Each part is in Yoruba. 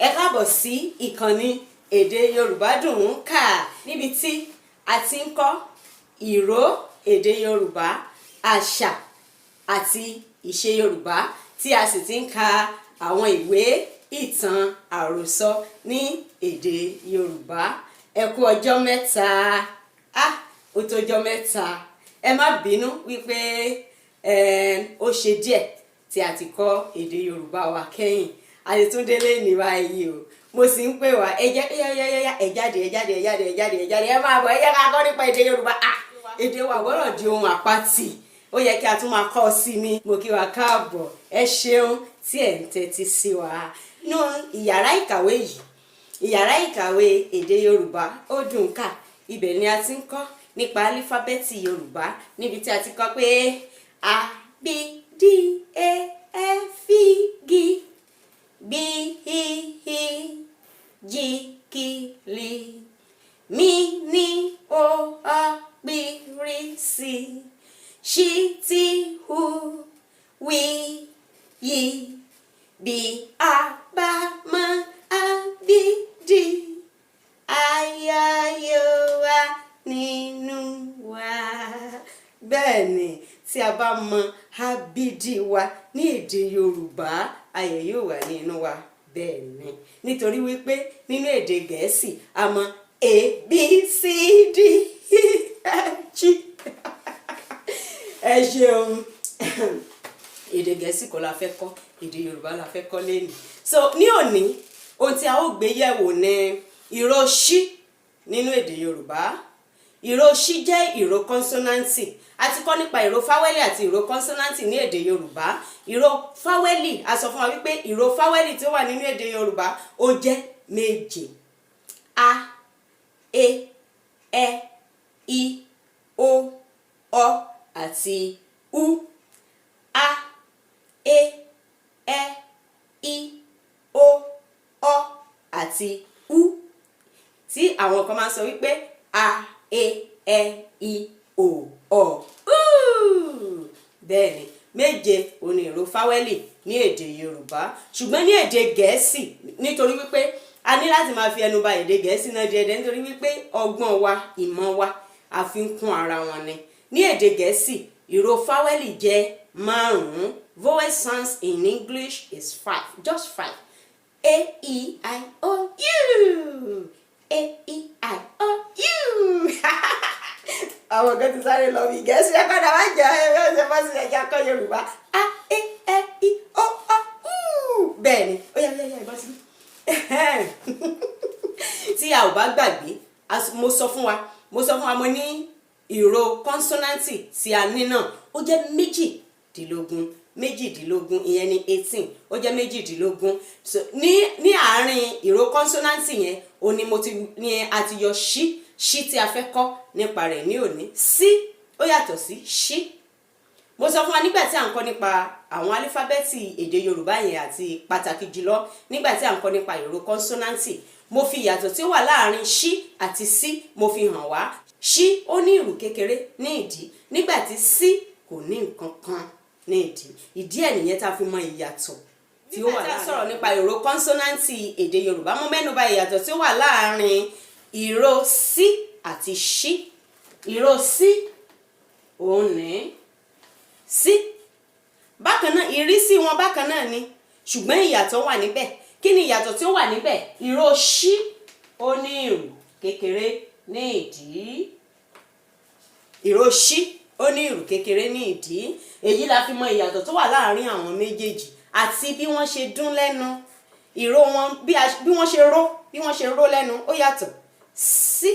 ẹ káàbọ̀ sí ìkànnì èdè Yorùbá dùn ún kà níbi tí a ti ń kọ́ ìró èdè Yorùbá, àṣà àti ìṣe Yorùbá tí a sì ti ń ka àwọn ìwé ìtàn àròsọ ní èdè Yorùbá. Ẹ kú ọjọ́ mẹ́ta, ó tó ọjọ́ mẹ́ta. Ẹ má bínú wípé ó ṣe díẹ̀ tí a ti kọ́ èdè Yorùbá wa kẹ́yìn. Àyètúndélé ní báyìí o, mo sì ń pè wá ẹ jáde ẹ máa bọ̀ ẹ jẹ́ ká kọ́ nípa èdè Yorùbá. Èdè wa gbọ́dọ̀ di ohun àpatì, ó yẹ kí a tún máa kọ́ ọ sí ni. Mo kí wa káàbọ̀, ẹ ṣeun tí ẹ̀ ń tẹ́tí sí wa. Nínú ìyàrá ìkàwé yìí, ìyàrá ìkàwé èdè Yorùbá ó dùn ká, ibẹ̀ ni a ti ń kọ́ nípa álífábẹ́ẹ̀tì Yorùbá, níbi tí a ti kọ́ pé a b d e f g b h i j k l m n o p r s sh t u w y b a b m a b d ayayowa nínú wa. Bẹ́ẹ̀ ni, tí a bá mọ abidi wa ní èdè Yorùbá, ayọ̀ yóò wà nínú wa. Bẹ́ẹ̀ ni, nítorí wípé nínú èdè Gẹ̀ẹ́sì a mọ a b c d e f g. Ẹ ṣeun. Èdè Gẹ̀ẹ́sì kọ́ la fẹ́ kọ́, èdè Yorùbá la fẹ́ kọ́ lẹ́nu. So ní òní, ohun tí a ó gbé yẹ̀wò ni ìró ṣí nínú èdè Yorùbá. Ìró ṣí jẹ́ ìró kọ́nsọ́náǹtì. A ti kọ́ nípa ìró fáwẹ́lì àti ìró kọ́nsọ́náǹtì ní èdè Yorùbá. Ìró fáwẹ́lì, a sọ fún wa wípé ìró fáwẹ́lì tí ó wà nínú èdè Yorùbá ó jẹ́ méje. A, e, ẹ, i, o, ọ àti u. A, e, ẹ, i, o, ọ àti u. Tí àwọn kan máa ń sọ wípé a, e, ẹ, i, o, ọ. Bẹ́ẹ̀ni, méje òní ìró fáwẹ́lì ní èdè Yorùbá. Ṣùgbọ́n ní èdè Gẹ̀ẹ́sì, nítorí wípé a ní láti máa fi ẹnu ba èdè Gẹ̀ẹ́sì náà díẹ̀díẹ̀, nítorí wípé ọgbọ́n wa, ìmọ̀ wa, a fi ń kún ara wọn ni. Ní èdè Gẹ̀ẹ́sì, ìró fáwẹ́lì jẹ́ 5. Vowel sounds in English is 5, just 5. A, E, I, O, U. A, E, I, O, U. Àwọn kan ti sáré lọ bí Gẹ̀ẹ́sì ẹ padà wá jẹ ẹ bá sì ẹja kọ́ Yorùbá. A, E, ẹ, I, O, Ọ, U. Bẹ́ẹ̀ ni, ó yá ìbọn sí. Tí a ò bá gbàgbé, mo sọ fún wa mo ní ìró kọ́nsọ́náǹtì tí a ní náà ó jẹ́ méjìdínlógún, ìyẹn ni 18, ó jẹ́ méjìdínlógún. So ní àárín ìró kọ́nsọ́náǹtì yẹn ni a ti yọ ṣí tí a fẹ́ kọ́ nípa rẹ̀ ní òní. Sí ó yàtọ̀ sí ṣí. Mo sọ fún wa nígbà tí à ń kọ́ nípa àwọn álífábẹ́ẹ̀tì èdè Yorùbá yẹn àti pàtàkì jùlọ nígbà tí à ń kọ́ nípa ìró kọ́nsọ́náǹtì, mo fi ìyàtọ̀ tí ó wà láàárín ṣí àti sí mo fi hàn wá. Ṣí ó ní ìrù kékeré ní ìdí, nígbà tí sí kò ní nǹkan kan ní ìdí. Ìdí ẹ̀ nìyẹn tá a fi mọ ìyàtọ̀ tí ó wà láàárín. Nígbà tí a sọ̀rọ̀ nípa ìró kọ́nsọ́náǹtì èdè Yorùbá, mo mẹ́nuba ìyàtọ̀ tí ó wà láàárín ìró sí àti ṣí. Ìró sí òun ní sí. Bákan náà, ìrísí wọn bákan náà ni, ṣùgbọ́n ìyàtọ̀ wà níbẹ̀. Kí ni ìyàtọ̀ tí ó wà níbẹ̀? Ìró ṣí ó ní ìrù kékeré ní ìdí. Ìró ṣí ó ní ìrù kékeré ní ìdí. Èyí la fi mọ ìyàtọ̀ tó wà láàárín àwọn méjèèjì àti bí wọ́n ṣe dún lẹ́nu. Ìró wọn bí wọ́n ṣe ró lẹ́nu ó yàtọ̀. Sí,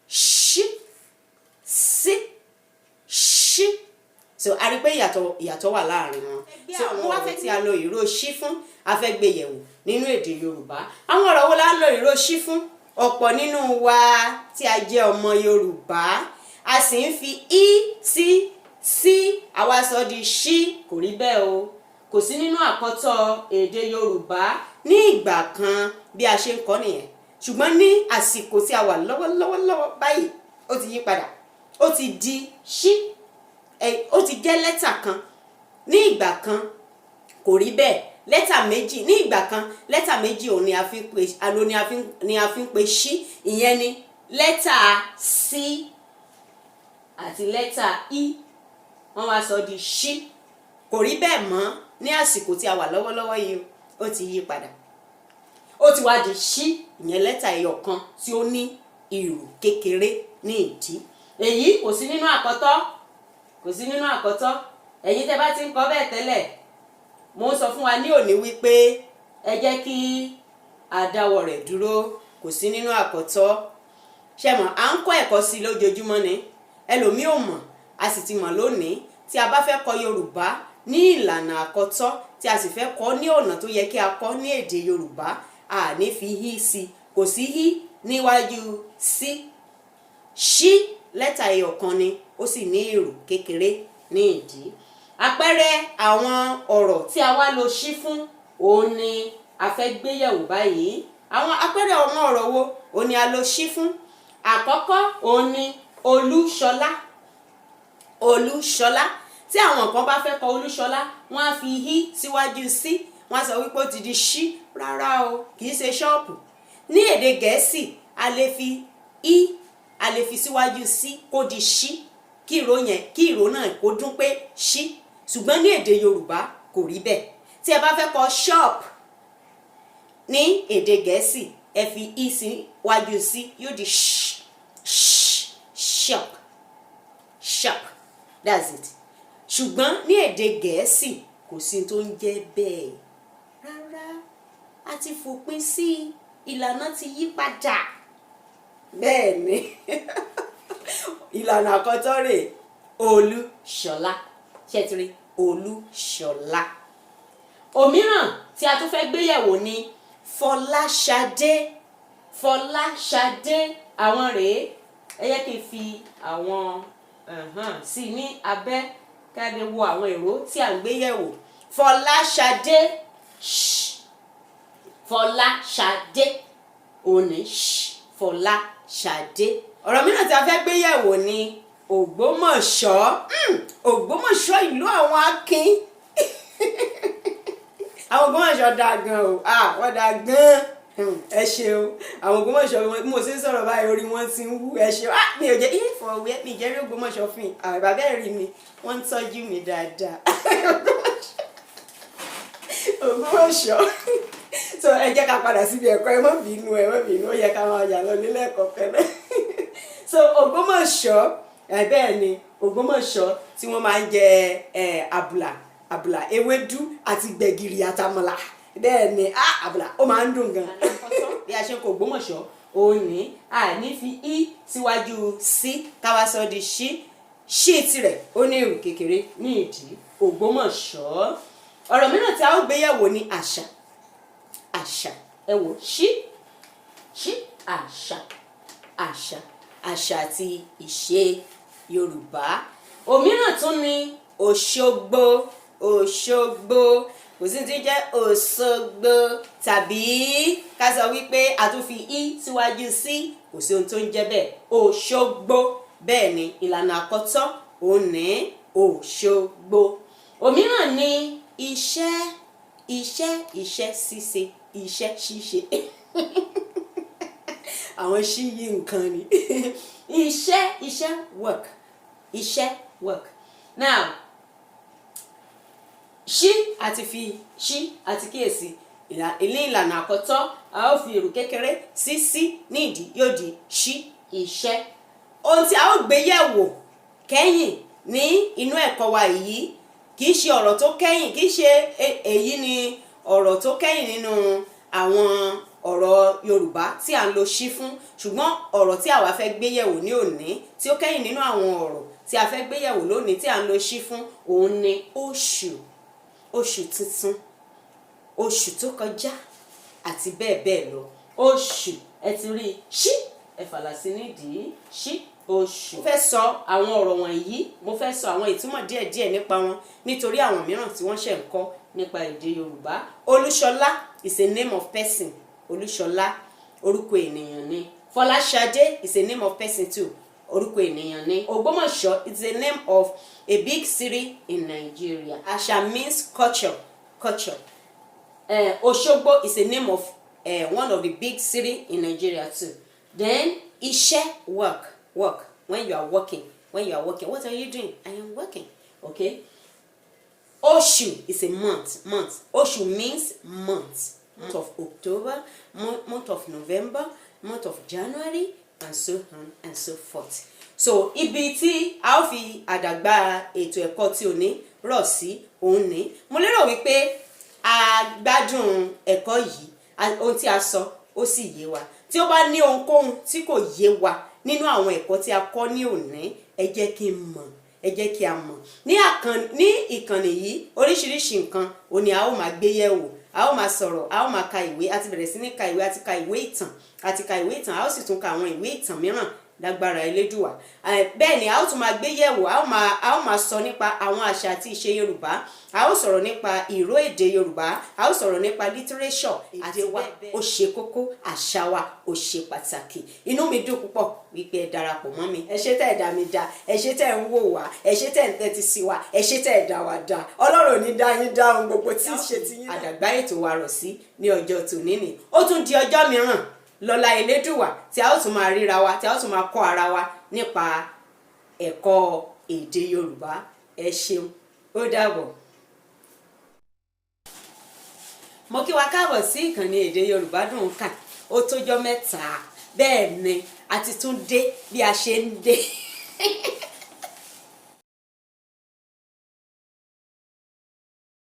ṣí, sí, ṣí. So a rí pé ìyàtọ̀ wà láàárín wọn. So wọ́n wá fẹ́ tí a lo ìró ṣí fún, a fẹ́ gbé yẹ̀wò nínú èdè Yorùbá. Àwọn ọ̀rọ̀ wo la ń lo ìró ṣí fún? Ọ̀pọ̀ nínú wa tí a jẹ́ ọmọ Yorùbá, a sì ń fi i sí àwa sọ di ṣí. Kò rí bẹ́ẹ̀ o. Kò sí nínú àkọ́tọ̀ èdè Yorùbá ní ìgbà kan bí a ṣe ń kọ́ nìyẹn. Ṣùgbọ́n ní àsìkò tí a wà lọ́wọ́lọ́wọ́ báyìí, ó ti yí padà. Ó ti di ṣí. Ó ti jẹ́ lẹ́tà kan. Ní ìgbà kan kò rí bẹ́ẹ̀. lẹ́tà méjì ní ìgbà kan lẹ́tà méjì òun ni a fi ń pe ṣí, ìyẹn ni lẹ́tà C àti lẹ́tà I, wọ́n wá sọ di ṣí. Kò rí bẹ́ẹ̀ mọ́ ní àsìkò tí a wà lọ́wọ́lọ́wọ́ yìí, ó ti yí padà, ó ti wá di ṣí, ìyẹn lẹ́tà ẹyọ kan tí ó ní ìrù kékeré ní ìdí. Èyí kò sí nínú àkọ́tọ́, kò sí nínú àkọ́tọ́. Ẹ̀yin tẹ́ bá ti ń kọ bẹ́ẹ̀ tẹ́lẹ̀, mo ń sọ fún wa ní òní wípé ẹ jẹ́ kí àdáwọ̀ rẹ̀ dúró, kò sí nínú àkọ́tọ́. Ṣé mọ̀, à ń kọ́ ẹ̀kọ́ sí i lójoojúmọ́ ni, ẹlòmíì ò mọ̀, a sì ti mọ̀ lónìí. Tí a bá fẹ́ kọ Yorùbá ní ìlànà àkọ́tọ́, tí a sì fẹ́ kọ ní ọ̀nà tó yẹ kí a kọ ní èdè Yorùbá, a ní fi hí sí, kò sí hí níwájú sí. Ṣí lẹ́tà ẹyọ kan ni, ó sì ní ìrù kékeré ní ìdí. Àpẹẹrẹ àwọn ọ̀rọ̀ tí a wá lo ṣí fún òun ni a fẹ́ gbé yẹ̀wò báyìí. Àwọn àpẹẹrẹ àwọn ọ̀rọ̀ wo òun ni a lo ṣí fún? Àkọ́kọ́ òun ni Olúṣọlá. Olúṣọlá. Tí àwọn kan bá fẹ́ kọ Olúṣọlá, wọ́n á fi hí síwájú sí, wọ́n á sọ wípé ó ti di ṣí. Rárá o, kì í ṣe ṣọ́ọ̀pù. Ní èdè Gẹ̀ẹ́sì, a lè fi í, a lè fi síwájú sí kó di ṣí, kí ìró náà kó dún pé ṣí. Ṣùgbọ́n ní èdè Yorùbá kò rí bẹ́ẹ̀. Tí ẹ bá fẹ́ kọ shop ní èdè Gẹ̀ẹ́sì, ẹ fi í síwájú sí, yóò di shop, shop, that's it. Ṣùgbọ́n ní èdè Gẹ̀ẹ́sì kò sí tó ń jẹ́ bẹ́ẹ̀. Rárá, a ti fòpin sí, ìlànà ti yí padà. Bẹ́ẹ̀ ni ìlànà àkọ́tọ́ rẹ̀ Olúṣọlá. Ṣẹ́tìrì Olúṣọlá. Òmíràn tí a tún fẹ́ gbéyẹ̀wò ni Fọláṣadé. Fọláṣadé, àwọn rèé. Ẹ yẹ kí n fi àwọn sí ní abẹ́ ká lè wo àwọn èrò tí a ń gbéyẹ̀wò. Fọláṣadé, Fọláṣadé, òní Fọláṣadé. Ọ̀rọ̀ mìíràn tí a fẹ́ gbéyẹ̀wò ni Ògbómọ̀ṣọ́. Ògbómọ̀ṣọ́ ìlú àwọn akin. Àwọn Ògbómọ̀ṣọ́ dáa gan o, wọ́n dáa gan. Ẹ ṣeun, àwọn Ògbómọ̀ṣọ́ mo sì ń sọ̀rọ̀ báyìí orí wọn ti ń wú. Ẹ ṣeun, mi ò jẹ́ ìfọ̀wé, mi jẹ́rí Ògbómọ̀ṣọ́ fún yín. Bàbá ẹ̀ rí mi, wọ́n ń tọ́jú mi dáadáa. Ògbómọ̀ṣọ́. So ẹ jẹ́ ká padà síbi ẹ̀kọ́, ẹ má bínú, ó yẹ ká máa yà lọ nílé ẹ̀kọ́ pẹ́lẹ́. So Ògbómọ̀ṣọ́, bẹ́ẹ̀ ni Ògbómọ̀ṣọ́ tí wọ́n máa ń jẹ àbùlà ewédú àti gbẹ̀gìrì àtàmàlà. Bẹ́ẹ̀ ni àbùlà ó máa ń dùn gan. Bí a ṣe ń kọ Ògbómọ̀ṣọ́, òun ní àní fi í síwájú sí káwá sọ di ṣí. Ṣí tirẹ̀ ó ní ìrù kékeré ní ìdí. Ògbómọ̀ṣọ́. Ọ̀rọ̀ mìíràn tí a ó gbé yẹ̀wò ni àṣà. Àṣà, ẹ wò, ṣí àṣà, àṣà, àṣà àti ìṣe Yorùbá. Òmíràn tún ni Òṣogbo. Òṣogbo, kò sí ti jẹ́ Òṣogbo tàbí ká sọ wípé a tún fi í síwájú sí, kò sí ohun tó ń jẹ́ bẹ́ẹ̀. Òṣogbo, bẹ́ẹ̀ ni ìlànà àkọ́tọ́ òun ní Òṣogbo. Òmíràn ni iṣẹ́ ṣíṣe, iṣẹ́ ṣíṣe. Àwọn ṣí yí nǹkan ni. Iṣẹ́ work, iṣẹ́ work. Now, ṣí àti fi ṣí àti kíyèsí ilé ìlànà àkọ́tọ́, a ó fi èrò kékeré sí ní ìdí, yóò di ṣí, iṣẹ́. Ohun tí a ó gbé yẹ̀wò kẹ́yìn ní inú ẹ̀kọ́ wa yìí kì í ṣe ọ̀rọ̀ tó kẹ́yìn, kì í ṣe èyí ni ọ̀rọ̀ tó kẹ́yìn nínú àwọn ọ̀rọ̀ Yorùbá tí à ń lo ṣí fún, ṣùgbọ́n ọ̀rọ̀ tí àwa fẹ́ gbé yẹ̀wò ní òní tí ó kẹ́yìn nínú àwọn ọ̀rọ̀ tí a fẹ́ gbé yẹ̀wò lónìí tí à ń lo ṣí fún òun ni oṣù. Oṣù tuntun, oṣù tó kọjá àti bẹ́ẹ̀ bẹ́ẹ̀ lọ. Oṣù, ẹ ti rí ṣí, ẹ fàlà sí nídìí ṣí, oṣù. Mo fẹ́ sọ àwọn ọ̀rọ̀ wọ̀nyí, mo fẹ́ sọ àwọn ìtumọ̀ díẹ̀díẹ̀ nípa wọn nítorí àwọn mìíràn tí wọ́n ṣẹ̀ ń kọ́ nípa èdè Yorùbá. Olúṣọlá is a name of person. Olúṣọlá, orúkọ ènìyàn ni. Fọláṣadé is a name of person too. Orúkọ ènìyàn ni. Ògbómọ̀ṣọ́ is a name of a big city in Nigeria. Àṣà means culture. Osogbo is a name of one of the big city in Nigeria too. Then Ise, work. When you are working, what are you doing? I am working. Okay. Oshu is a month. Oshu means month. Month of October, month of November, month of January, and so on and so forth. So ibi tí a ó fi àdàgbà ètò ẹ̀kọ́ tí ò ní rọ̀ sí òun ní. Mo lérò wípé a gbádùn ẹ̀kọ́ yìí, ohun tí a sọ ó sì yé wa. Tí ó bá ní ohunkóhun tí kò yé wa nínú àwọn ẹ̀kọ́ tí a kọ́ ní òní, ẹ jẹ́ kí n mọ̀, ẹ jẹ́ kí a mọ̀. Ní ìkànnì yìí oríṣiríṣi nǹkan òní a ó máa gbé yẹ̀wò, a ó máa sọ̀rọ̀, a ó máa ka ìwé, a ti bẹ̀rẹ̀ sí ní ka ìwé, a ti ka ìwé ìtàn, a ó sì tún ka àwọn ìwé ìtàn mìíràn lágbára Elédùà. Bẹ́ẹ̀ ni a ó tún máa gbé yẹ̀wò, a ó máa sọ nípa àwọn àṣà àti ìṣe Yorùbá, a ó sọ̀rọ̀ nípa ìró èdè Yorùbá, a ó sọ̀rọ̀ nípa literature àti wa ó ṣe kókó, àṣà wa ó ṣe pàtàkì. Inú mi dùn púpọ̀ wípé ẹ darapọ̀ mọ́ mi. Ẹ ṣé tẹ́ ẹ dá mi dá, ẹ ṣé tẹ́ ẹ ń wò wá, ẹ ṣé tẹ́ ẹ ń tẹ́tí sí wa, ẹ ṣé tẹ́ ẹ dá wa dá. Ọlọ́run ò ní dá yín dá ohun gbogbo tí ń ṣe ti yín. Àdàgbà ètò wa rọ̀ sí ní ọjọ́ tòní ni. Ó tún di ọjọ́ mìíràn lọ́lá Elédùà tí a ó tún máa ríra wa, tí a ó tún máa kọ́ ara wa nípa ẹ̀kọ́ èdè Yorùbá. Ẹ ṣeun, ó dàbọ̀. Mo kí wa káàbọ̀ sí ìkànnì èdè Yorùbá Dùn Kà. Ó tójọ́ mẹ́ta, bẹ́ẹ̀ ni a ti tún dé bí a ṣe ń dé.